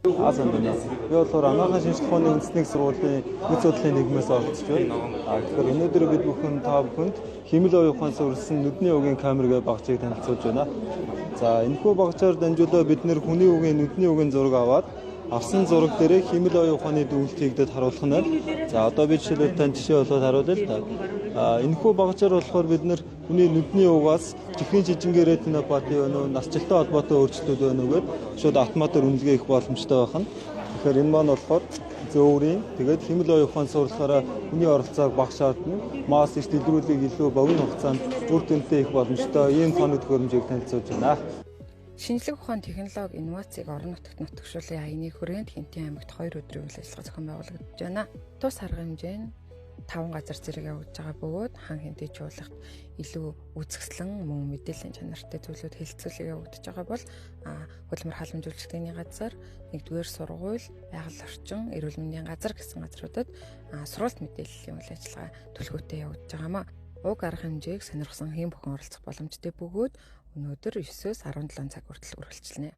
Байна. Би болохоор анагаахын шинжлэх ухааны үндэсний сургуулийн үйл судлалын нийгмээс оролцож байна. Тэгэхээр өнөөдөр бид бүхэн та бүхэнд хэмэл оюун ухаан суурилсан нүдний үгийн камерыг багцыг танилцуулж байна. За энэхүү багцаар дамжуулаад бид нэр хүний үгийн нүдний үгийн зураг аваад авсан зураг дээр хэмэл оюун ухааны дүгнэлтийг дэд харуулах нь. За одоо би жишээлбэл тань жишээ болоод харуулъя л та. Энэхүү багцаар болохоор бид нэр хүний нүдний угаас чихрийн жижигэн ретинопати өнөө насжилттай холбоотой өөрчлөлтүүд байна уу гэд шууд автоматар үнэлгээ их боломжтой байна. Тэгэхээр энэ маань болохоор зөөврийн тэгээд хэмэл оюун ухаан сурлахаараа хүний оролцоог багш шаардна. Масс их дэлгэрүүлгийг илүү богино хугацаанд үр дүнтэй их боломжтой ийм тооны төхөөрөмжийг танилцуулж байна. Шинжлэх ухааны технологи инновацийг орон нутагт нутагшуулсан аяны хүрээнд Хинтэн аймагт 2 өдрийн үйл ажиллагаа зохион байгуулагдаж байна. Тус арга хэмжээ нь 5 газар зэрэг явагдаж байгаа бөгөөд хан хэмтэй чуулгад илүү үзэсгэлэн мөн мэдээллийн чанартай зүйлүүд хэлэлцүүлэг явагдаж байгаа бол хөдөлмөр халамжуулалтын газар, 1-р сургууль, байгаль орчин, эрүүл мэндийн газар гэсэн газруудад сургалт мэдээллийн үйл ажиллагаа төлхөөтэй явагдаж байгаамаа. Уг арга хэмжээг сонирхсан хэн бүхэн оролцох боломжтой бөгөөд өнөөдөр 9-өөс 17 цаг хүртэл үргэлжилнэ.